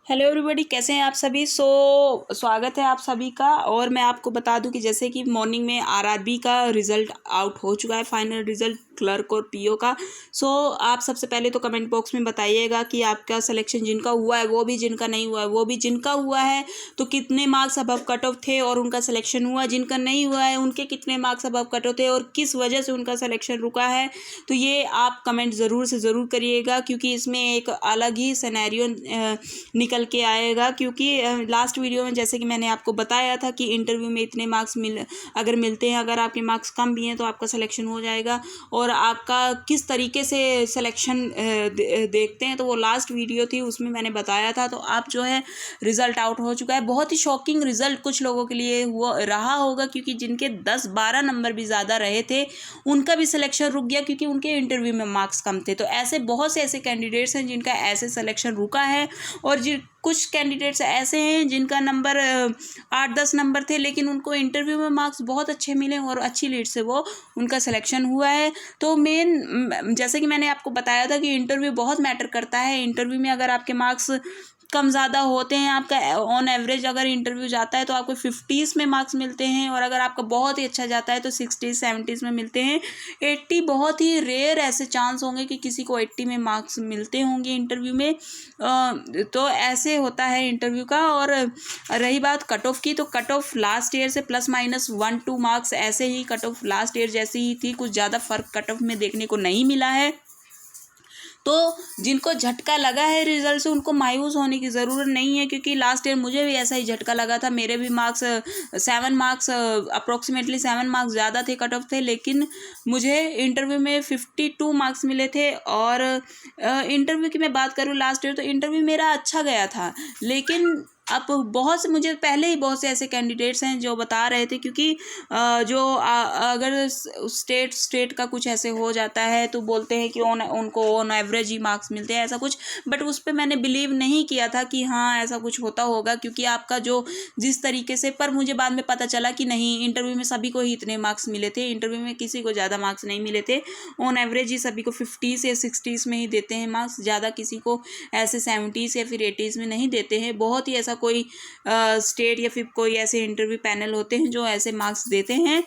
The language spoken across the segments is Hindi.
हेलो एवरीबॉडी, कैसे हैं आप सभी। स्वागत है आप सभी का। और मैं आपको बता दूं कि जैसे कि मॉर्निंग में आरआरबी का रिज़ल्ट आउट हो चुका है, फाइनल रिज़ल्ट क्लर्क और पीओ का। आप सबसे पहले तो कमेंट बॉक्स में बताइएगा कि आपका सिलेक्शन जिनका हुआ है वो भी, जिनका नहीं हुआ है वो भी। जिनका हुआ है तो कितने मार्क्स अबव कट ऑफ थे और उनका सिलेक्शन हुआ, जिनका नहीं हुआ है उनके कितने मार्क्स अबव कट ऑफ थे और किस वजह से उनका सिलेक्शन रुका है। तो ये आप कमेंट ज़रूर से ज़रूर करिएगा, क्योंकि इसमें एक अलग ही सिनेरियो निकल के आएगा। क्योंकि लास्ट वीडियो में जैसे कि मैंने आपको बताया था कि इंटरव्यू में इतने मार्क्स अगर मिलते हैं, अगर आपके मार्क्स कम भी हैं तो आपका सिलेक्शन हो जाएगा। और आपका किस तरीके से सिलेक्शन देखते हैं, तो वो लास्ट वीडियो थी, उसमें मैंने बताया था। तो आप जो है रिज़ल्ट आउट हो चुका है। बहुत ही शॉकिंग रिज़ल्ट कुछ लोगों के लिए हुआ रहा होगा, क्योंकि जिनके 10-12 नंबर भी ज़्यादा रहे थे उनका भी सिलेक्शन रुक गया, क्योंकि उनके इंटरव्यू में मार्क्स कम थे। तो ऐसे बहुत से ऐसे कैंडिडेट्स हैं जिनका ऐसे सिलेक्शन रुका है। और कुछ कैंडिडेट्स ऐसे हैं जिनका नंबर 8-10 नंबर थे, लेकिन उनको इंटरव्यू में मार्क्स बहुत अच्छे मिले और अच्छी लीड से वो उनका सिलेक्शन हुआ है। तो जैसे कि मैंने आपको बताया था कि इंटरव्यू बहुत मैटर करता है। इंटरव्यू में अगर आपके मार्क्स कम ज़्यादा होते हैं, आपका ऑन एवरेज अगर इंटरव्यू जाता है तो आपको 50s में मार्क्स मिलते हैं, और अगर आपका बहुत ही अच्छा जाता है तो 60s-70s में मिलते हैं। 80 बहुत ही रेयर ऐसे चांस होंगे कि किसी को 80 में मार्क्स मिलते होंगे इंटरव्यू में। तो ऐसे होता है इंटरव्यू का। और रही बात कट ऑफ की, तो कट ऑफ लास्ट ईयर से ±1-2 मार्क्स ऐसे ही कट ऑफ लास्ट ईयर जैसी ही थी। कुछ ज़्यादा फर्क कट ऑफ में देखने को नहीं मिला है। तो जिनको झटका लगा है रिजल्ट से उनको मायूस होने की ज़रूरत नहीं है, क्योंकि लास्ट ईयर मुझे भी ऐसा ही झटका लगा था। मेरे भी मार्क्स 7 मार्क्स अप्रोक्सीमेटली 7 मार्क्स ज़्यादा थे, कट ऑफ थे, लेकिन मुझे इंटरव्यू में 52 मार्क्स मिले थे। और इंटरव्यू की मैं बात करूँ लास्ट ईयर, तो इंटरव्यू मेरा अच्छा गया था। लेकिन अब बहुत से, मुझे पहले ही बहुत से ऐसे कैंडिडेट्स हैं जो बता रहे थे, क्योंकि अगर स्टेट का कुछ ऐसे हो जाता है तो बोलते हैं कि उनको ऑन एवरेज ही मार्क्स मिलते हैं, ऐसा कुछ। बट उस पर मैंने बिलीव नहीं किया था कि हाँ ऐसा कुछ होता होगा, क्योंकि आपका जो जिस तरीके से, पर मुझे बाद में पता चला कि नहीं, इंटरव्यू में सभी को ही इतने मार्क्स मिले थे। इंटरव्यू में किसी को ज़्यादा मार्क्स नहीं मिले थे। ऑन एवरेज ही सभी को 50s या 60s में ही देते हैं मार्क्स, ज़्यादा किसी को ऐसे 70s या फिर 80s में नहीं देते हैं। बहुत ही ऐसा कोई स्टेट या फिर कोई ऐसे इंटरव्यू पैनल होते हैं जो ऐसे मार्क्स देते हैं।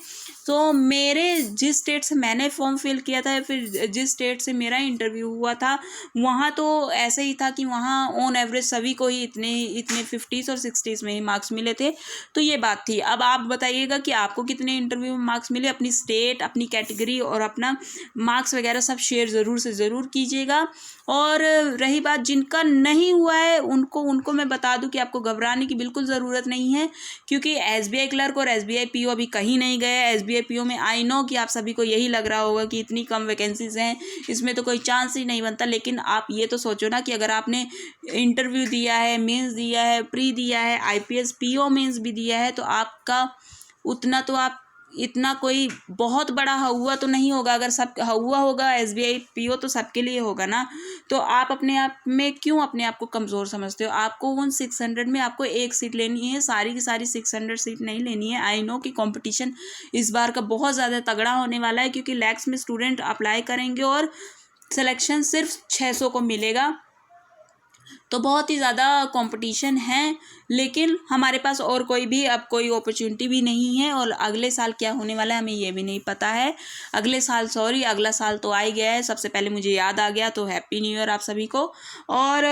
तो मेरे जिस स्टेट से मैंने फॉर्म फिल किया था या फिर जिस स्टेट से मेरा इंटरव्यू हुआ था, वहाँ तो ऐसे ही था कि वहाँ ऑन एवरेज सभी को ही इतने 50s और 60s में ही मार्क्स मिले थे। तो ये बात थी। अब आप बताइएगा कि आपको कितने इंटरव्यू में मार्क्स मिले। अपनी स्टेट, अपनी कैटेगरी और अपना मार्क्स वगैरह सब शेयर ज़रूर से ज़रूर कीजिएगा। और रही बात जिनका नहीं हुआ है, उनको मैं बता दूं कि आपको घबराने की बिल्कुल ज़रूरत नहीं है, क्योंकि एसबीआई क्लर्क और एसबीआई पीओ अभी कहीं नहीं गए। एसबीआई पीओ में आई नो कि आप सभी को यही लग रहा होगा कि इतनी कम वैकेंसीज हैं, इसमें तो कोई चांस ही नहीं बनता। लेकिन आप ये तो सोचो ना कि अगर आपने इंटरव्यू दिया है, मेंस दिया है, प्री दिया है, आईपीएस पीओ मेंस भी दिया है, तो आपका उतना तो आप इतना कोई बहुत बड़ा हुआ तो नहीं होगा। अगर सब हुआ होगा एसबीआई पीओ तो सबके लिए होगा ना। तो आप अपने आप में क्यों अपने आप को कमज़ोर समझते हो। आपको उन 600 में आपको एक सीट लेनी है, सारी की सारी 600 सीट नहीं लेनी है। आई नो कि कंपटीशन इस बार का बहुत ज़्यादा तगड़ा होने वाला है, क्योंकि लैक्स में स्टूडेंट अप्लाई करेंगे और सिलेक्शन सिर्फ 600 को मिलेगा। तो बहुत ही ज़्यादा कंपटीशन है, लेकिन हमारे पास और कोई भी अब कोई अपॉर्चुनिटी भी नहीं है। और अगले साल क्या होने वाला है हमें ये भी नहीं पता है। अगले साल अगला साल तो आ ही गया है। सबसे पहले मुझे याद आ गया, तो हैप्पी न्यू ईयर आप सभी को। और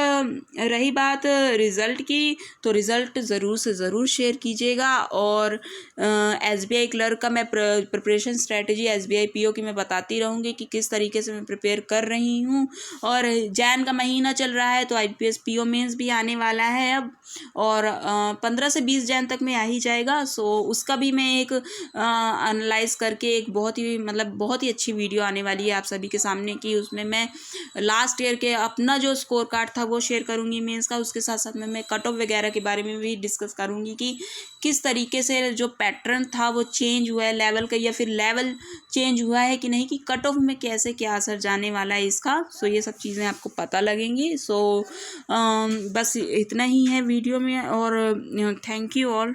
रही बात रिज़ल्ट की, तो रिज़ल्ट ज़रूर से ज़रूर शेयर कीजिएगा। और एसबीआई क्लर्क का मैं प्रिपरेशन स्ट्रेटजी एसबीआई पीओ की मैं बताती रहूँगी कि किस तरीके से मैं प्रिपेयर कर रही हूँ। और जैन का महीना चल रहा है, तो आईपीएस पीओ मेंस भी आने वाला है अब, और 15 से 20 जैन तक में आ ही जाएगा। उसका भी मैं एक एनालाइज करके एक बहुत ही अच्छी वीडियो आने वाली है आप सभी के सामने की। उसमें मैं लास्ट ईयर के अपना जो स्कोर कार्ड था वो शेयर करूँगी मेंस का। उसके साथ साथ में मैं कट ऑफ वगैरह के बारे में भी डिस्कस करूँगी कि किस तरीके से जो पैटर्न था वो चेंज हुआ है लेवल का, या फिर लेवल चेंज हुआ है कि नहीं, कि कट ऑफ में कैसे क्या असर जाने वाला है इसका। ये सब चीज़ें आपको पता लगेंगी। बस इतना ही है वीडियो में। और थैंक यू ऑल।